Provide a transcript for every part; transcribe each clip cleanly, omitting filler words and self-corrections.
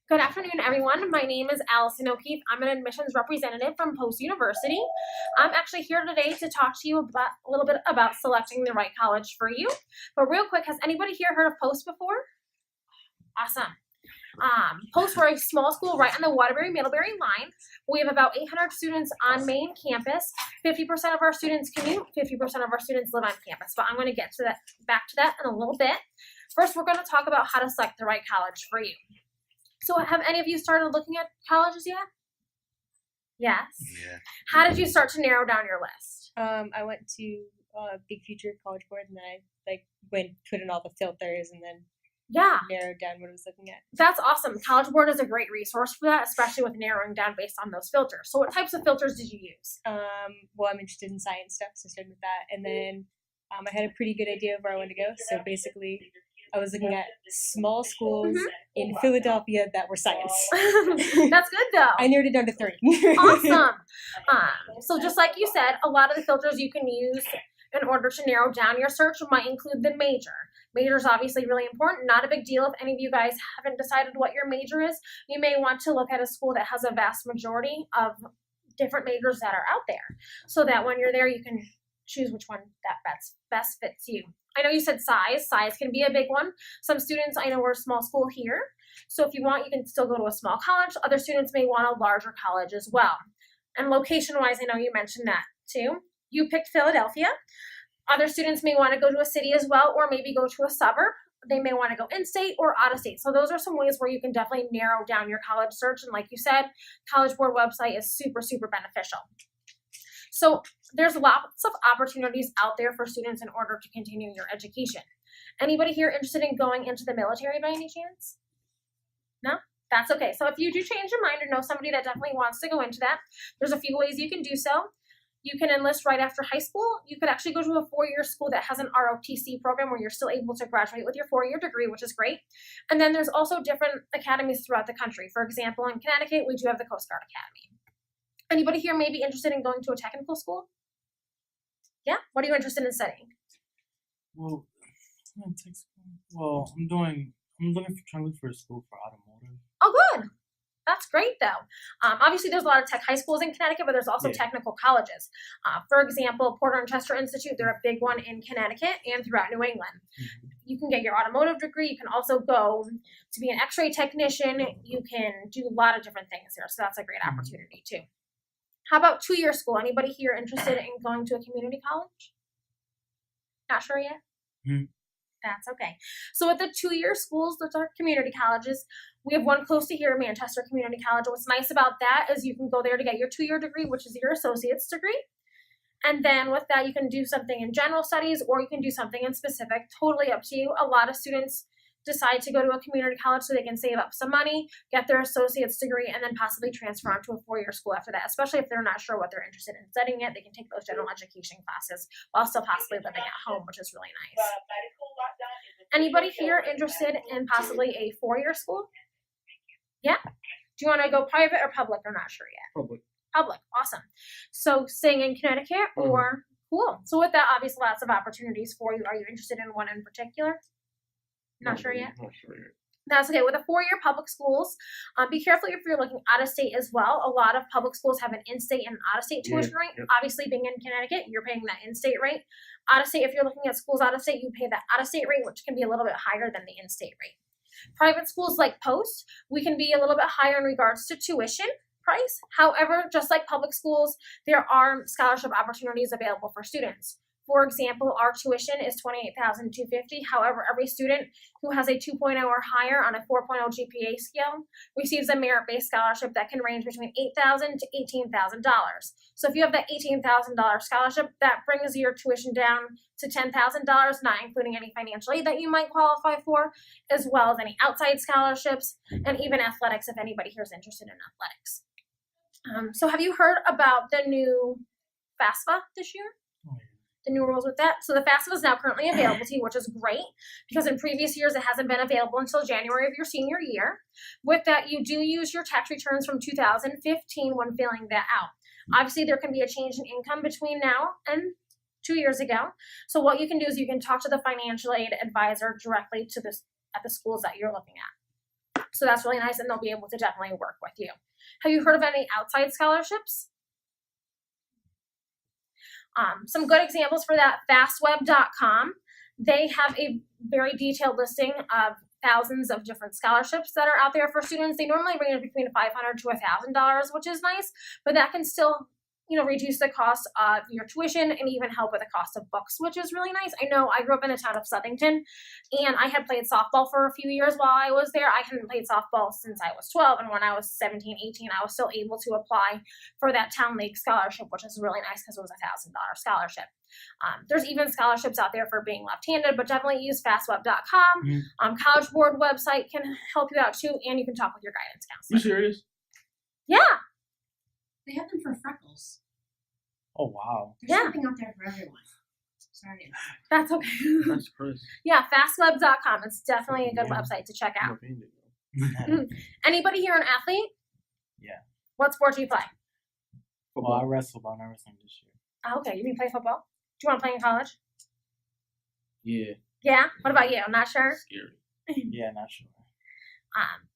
Good afternoon, everyone. My name is Allison O'Keefe. I'm an admissions representative from Post University. I'm actually here today to talk to you about a little bit about selecting the right college for you. But real quick, has anybody here heard of Post before? Awesome. Post, we're a small school right on the Waterbury-Middlebury line. We have about 800 students on main campus. 50% of our students commute, 50% of our students live on campus. But I'm going to get to that, back to that in a little bit. First, we're going to talk about how to select the right college for you. So have any of you started looking at colleges yet? Yes. Yeah. How did you start to narrow down your list? I went to Big Future College Board, and then I put in all the filters, and then narrowed down what I was looking at. That's awesome. College Board is a great resource for that, especially with narrowing down based on those filters. So what types of filters did you use? Well, I'm interested in science stuff, so I started with that, and then I had a pretty good idea of where I wanted to go. So basically, I was looking at small schools in Philadelphia that were science. That's good, though. I narrowed it down to 3. Awesome. So just like you said, a lot of the filters you can use in order to narrow down your search might include the major. Major is obviously really important. Not a big deal if any of you guys haven't decided what your major is. You may want to look at a school that has a vast majority of different majors that are out there, so that when you're there, you can choose which one that best fits you. I know you said size. Size can be a big one. Some students, I know we're a small school here, so if you want, you can still go to a small college. Other students may want a larger college as well. And location-wise, I know you mentioned that too. You picked Philadelphia. Other students may want to go to a city as well, or maybe go to a suburb. They may want to go in-state or out-of-state. So those are some ways where you can definitely narrow down your college search. And like you said, College Board website is super, super beneficial. So there's lots of opportunities out there for students in order to continue your education. Anybody here interested in going into the military by any chance? No? That's okay. So if you do change your mind or know somebody that definitely wants to go into that, there's a few ways you can do so. You can enlist right after high school. You could actually go to a 4-year school that has an ROTC program where you're still able to graduate with your 4-year degree, which is great. And then there's also different academies throughout the country. For example, in Connecticut, we do have the Coast Guard Academy. Anybody here may be interested in going to a technical school? Yeah? What are you interested in studying? Well, I'm looking for a school for automotive. Oh, good. That's great, though. Obviously, there's a lot of tech high schools in Connecticut, but there's also technical colleges. For example, Porter and Chester Institute, they're a big one in Connecticut and throughout New England. You can get your automotive degree. You can also go to be an x-ray technician. You can do a lot of different things there, so that's a great opportunity, too. How about 2-year school? Anybody here interested in going to a community college? Not sure yet? That's okay. So with the 2-year schools, those are community colleges. We have one close to here, Manchester Community College. What's nice about that is you can go there to get your 2-year degree, which is your associate's degree. And then with that, you can do something in general studies, or you can do something in specific, totally up to you. A lot of students decide to go to a community college so they can save up some money, get their associate's degree, and then possibly transfer on to a 4-year school after that, especially if they're not sure what they're interested in studying it. They can take those general education classes while still possibly living at home, which is really nice. Anybody here interested in possibly a 4-year school? Yeah? Do you want to go private or public? I'm not sure yet. Public. Public. Awesome. So staying in Connecticut or cool. So with that, obviously lots of opportunities for you. Are you interested in one in particular? Not sure yet? Not sure yet. That's okay. With the 4-year public schools, be careful if you're looking out of state as well. A lot of public schools have an in-state and out-of-state tuition rate. Obviously, being in Connecticut, you're paying that in-state rate. Out-of-state, if you're looking at schools out-of-state, you pay that out-of-state rate, which can be a little bit higher than the in-state rate. Private schools like Post, we can be a little bit higher in regards to tuition price. However, just like public schools, there are scholarship opportunities available for students. For example, our tuition is $28,250. However, every student who has a 2.0 or higher on a 4.0 GPA scale receives a merit-based scholarship that can range between $8,000 to $18,000. So if you have that $18,000 scholarship, that brings your tuition down to $10,000, not including any financial aid that you might qualify for, as well as any outside scholarships, and even athletics if anybody here is interested in athletics. So have you heard about the new FAFSA this year? The new rules with that. So the FAFSA is now currently available to you, which is great because in previous years it hasn't been available until January of your senior year. With that, you do use your tax returns from 2015 when filling that out. Obviously, there can be a change in income between now and 2 years ago. So what you can do is you can talk to the financial aid advisor directly to this at the schools that you're looking at. So that's really nice, and they'll be able to definitely work with you. Have you heard of any outside scholarships? Some good examples for that, fastweb.com. They have a very detailed listing of thousands of different scholarships that are out there for students. They normally range between $500 to $1,000, which is nice, but that can still, reduce the cost of your tuition and even help with the cost of books, which is really nice. I know I grew up in the town of Southington, and I had played softball for a few years while I was there. I hadn't played softball since I was 12, and when I was 17, 18, I was still able to apply for that town league scholarship, which is really nice because it was $1,000 scholarship. There's even scholarships out there for being left-handed, but definitely use fastweb.com. College Board website can help you out too, and you can talk with your guidance counselor. You serious? Yeah. They have them for freckles. Oh wow. There's Yeah. something out there for everyone. Sorry. That's okay. That's crazy. Yeah, fastweb.com. It's definitely a good website to check out. Anybody here an athlete? Yeah. What sport do you play? Well, I wrestled, but I never sang this year. Oh, okay, you mean play football? Do you want to play in college? Yeah. Yeah? What about you? I'm not sure. Scary. Yeah, not sure.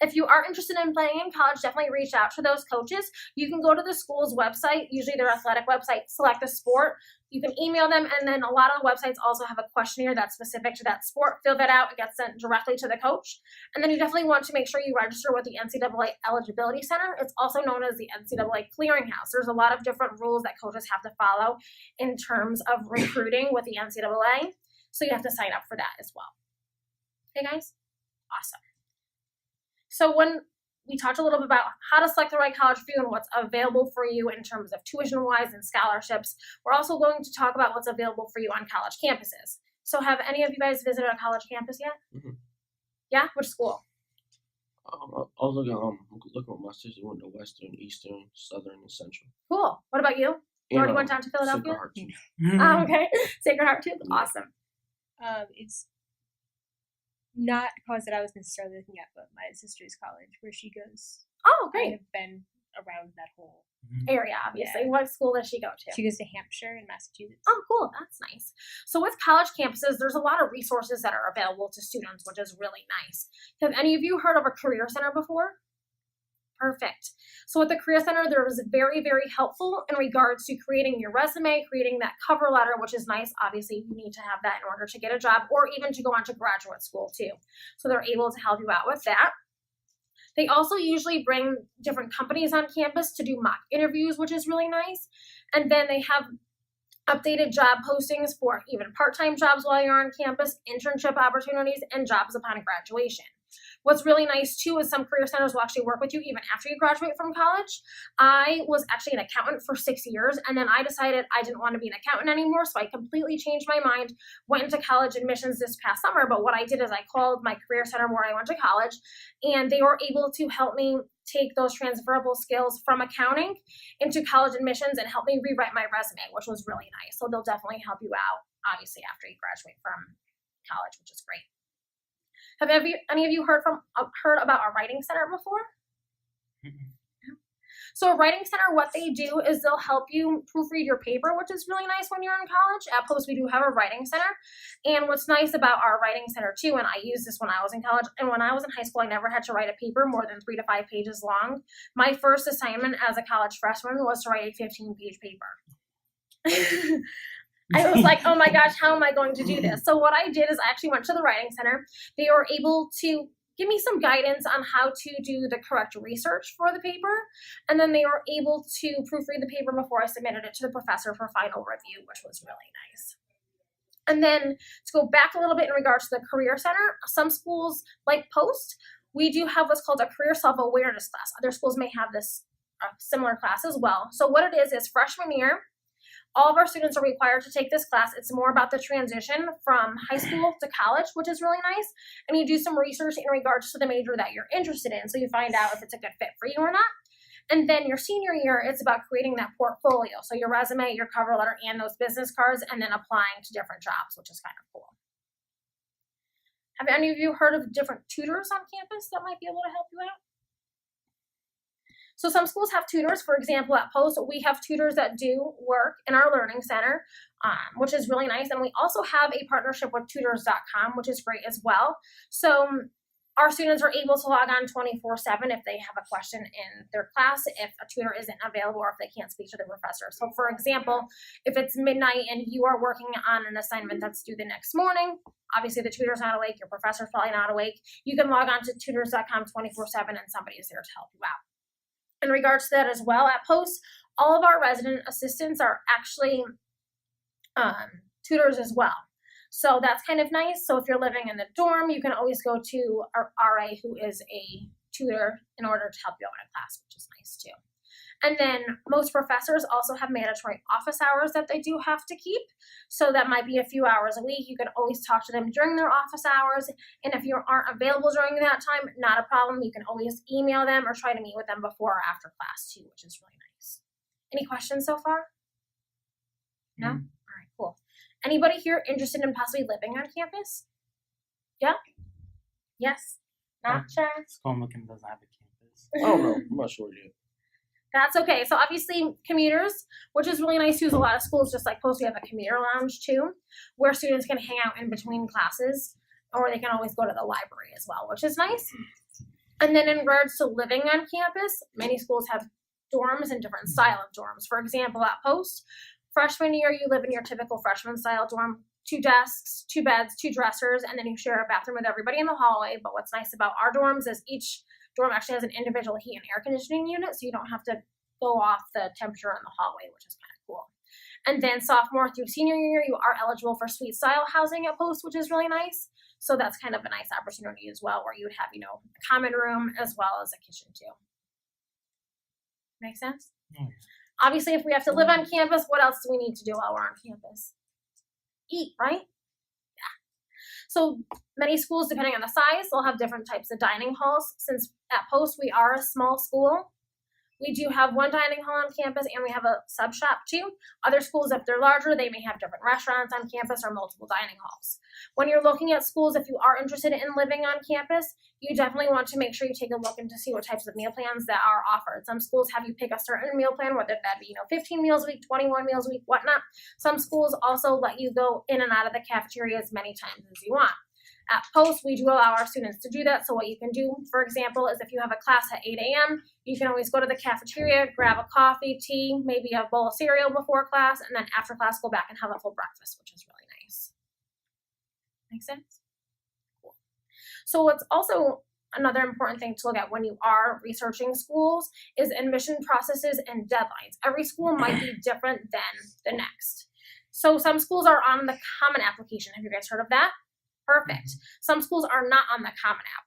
If you are interested in playing in college, definitely reach out to those coaches. You can go to the school's website, usually their athletic website, select a sport. You can email them, and then a lot of websites also have a questionnaire that's specific to that sport. Fill that out. It gets sent directly to the coach. And then you definitely want to make sure you register with the NCAA Eligibility Center. It's also known as the NCAA Clearinghouse. There's a lot of different rules that coaches have to follow in terms of recruiting with the NCAA. So you have to sign up for that as well. Okay, guys? Awesome. So when we talked a little bit about how to select the right college for you and what's available for you in terms of tuition-wise and scholarships, we're also going to talk about what's available for you on college campuses. So have any of you guys visited a college campus yet? Mhm. Yeah? Which school? I was looking at my sister went to Western, Eastern, Southern, and Central. Cool. What about you? You already went down to Philadelphia? Oh, okay. Sacred Heart too? Awesome. It's not a college that I was necessarily looking at, but my sister's college, where she goes. Oh, I great. have been around that whole. Area, obviously. Yeah. What school does she go to? She goes to Hampshire in Massachusetts. Oh, cool. That's nice. So with college campuses, there's a lot of resources that are available to students, which is really nice. Have any of you heard of a career center before? Perfect. So with the Career Center, there was very, very helpful in regards to creating your resume, creating that cover letter, which is nice. Obviously, you need to have that in order to get a job or even to go on to graduate school too. So they're able to help you out with that. They also usually bring different companies on campus to do mock interviews, which is really nice. And then they have updated job postings for even part-time jobs while you're on campus, internship opportunities, and jobs upon graduation. What's really nice too is some career centers will actually work with you even after you graduate from college. I was actually an accountant for 6 years, and then I decided I didn't want to be an accountant anymore, so I completely changed my mind, went into college admissions this past summer. But what I did is I called my career center where I went to college, and they were able to help me take those transferable skills from accounting into college admissions and help me rewrite my resume, which was really nice. So they'll definitely help you out, obviously, after you graduate from college, which is great. Have any of you heard about a writing center before? So a writing center, what they do is they'll help you proofread your paper, which is really nice when you're in college. At Post, we do have a writing center. And what's nice about our writing center too, and I used this when I was in college, and when I was in high school, I never had to write a paper more than 3 to 5 pages long. My first assignment as a college freshman was to write a 15-page paper. I was like, oh my gosh, how am I going to do this? So what I did is I actually went to the writing center. They were able to give me some guidance on how to do the correct research for the paper. And then they were able to proofread the paper before I submitted it to the professor for final review, which was really nice. And then to go back a little bit in regards to the Career Center, some schools like Post, we do have what's called a career self-awareness class. Other schools may have this similar class as well. So what it is freshman year, all of our students are required to take this class. It's more about the transition from high school to college, which is really nice. And you do some research in regards to the major that you're interested in. So you find out if it's a good fit for you or not. And then your senior year, it's about creating that portfolio. So your resume, your cover letter, and those business cards, and then applying to different jobs, which is kind of cool. Have any of you heard of different tutors on campus that might be able to help you out? So some schools have tutors. For example, at Post, we have tutors that do work in our learning center, which is really nice. And we also have a partnership with tutors.com, which is great as well. So Our students are able to log on 24/7 if they have a question in their class, if a tutor isn't available, or if they can't speak to the professor. So for example, if it's midnight and you are working on an assignment that's due the next morning, obviously the tutor's not awake, your professor's probably not awake, you can log on to tutors.com 24/7 and somebody is there to help you out. In regards to that as well, at Post, all of our resident assistants are actually tutors as well. So that's kind of nice. So if you're living in the dorm, you can always go to our RA who is a tutor in order to help you out in a class, which is nice too. And then most professors also have mandatory office hours that they do have to keep. So that might be a few hours a week. You can always talk to them during their office hours. And if you aren't available during that time, not a problem. You can always email them or try to meet with them before or after class too, which is really nice. Any questions so far? No? All right, cool. Anybody here interested in possibly living on campus? Yeah? Yes? Not sure? Skomakan doesn't have a campus. I don't know. I'm not sure yet. That's okay. So obviously commuters, which is really nice too, is a lot of schools, just like Post, we have a commuter lounge too, where students can hang out in between classes, or they can always go to the library as well, which is nice. And then in regards to living on campus, many schools have dorms and different style of dorms. For example, at Post, freshman year, you live in your typical freshman style dorm, 2 desks, 2 beds, 2 dressers, and then you share a bathroom with everybody in the hallway. But what's nice about our dorms is each dorm actually has an individual heat and air conditioning unit, so you don't have to go off the temperature in the hallway, which is kind of cool. And then sophomore through senior year, you are eligible for suite style housing at Post, which is really nice. So that's kind of a nice opportunity as well, where you would have, you know, a common room as well as a kitchen too. Make sense? Oh, yeah. Obviously, if we have to live on campus, what else do we need to do while we're on campus? Eat, right? Yeah. So many schools, depending on the size, they'll have different types of dining halls. Since at Post, we are a small school, we do have one dining hall on campus and we have a sub shop too. Other schools, if they're larger, they may have different restaurants on campus or multiple dining halls. When you're looking at schools, if you are interested in living on campus, you definitely want to make sure you take a look into see what types of meal plans that are offered. Some schools have you pick a certain meal plan, whether that be, you know, 15 meals a week, 21 meals a week, whatnot. Some schools also let you go in and out of the cafeteria as many times as you want. At Post, we do allow our students to do that. So what you can do, for example, is if you have a class at 8 a.m., you can always go to the cafeteria, grab a coffee, tea, maybe a bowl of cereal before class, and then after class, go back and have a full breakfast, which is really nice. Make sense? Cool. So what's also another important thing to look at when you are researching schools is admission processes and deadlines. Every school might be different than the next. So some schools are on the Common Application. Have you guys heard of that? Perfect. Some schools are not on the Common App.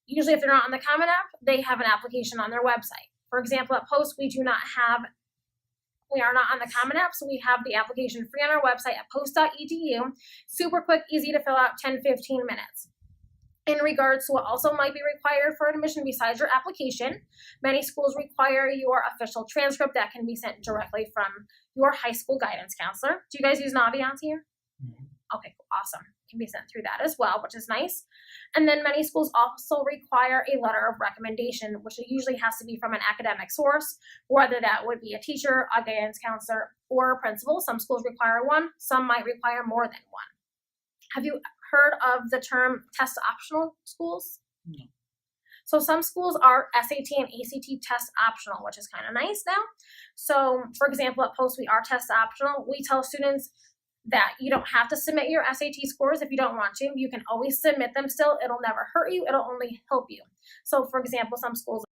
Usually if they're not on the Common App, they have an application on their website. For example, at Post, we are not on the Common App, so we have the application free on our website at post.edu. Super quick, easy to fill out, 10-15 minutes. In regards to what also might be required for admission besides your application, many schools require your official transcript that can be sent directly from your high school guidance counselor. Do you guys use Naviance here? Okay, cool, awesome. Can be sent through that as well, which is nice. And then many schools also require a letter of recommendation, which usually has to be from an academic source, whether that would be a teacher, a guidance counselor, or a principal. Some schools require one, some might require more than one. Have you heard of the term test optional schools? No. So some schools are SAT and ACT test optional, which is kind of nice now. So for example, at Post, we are test optional. We tell students that you don't have to submit your SAT scores if you don't want to. You can always submit them still. It'll never hurt you. It'll only help you. So for example, some schools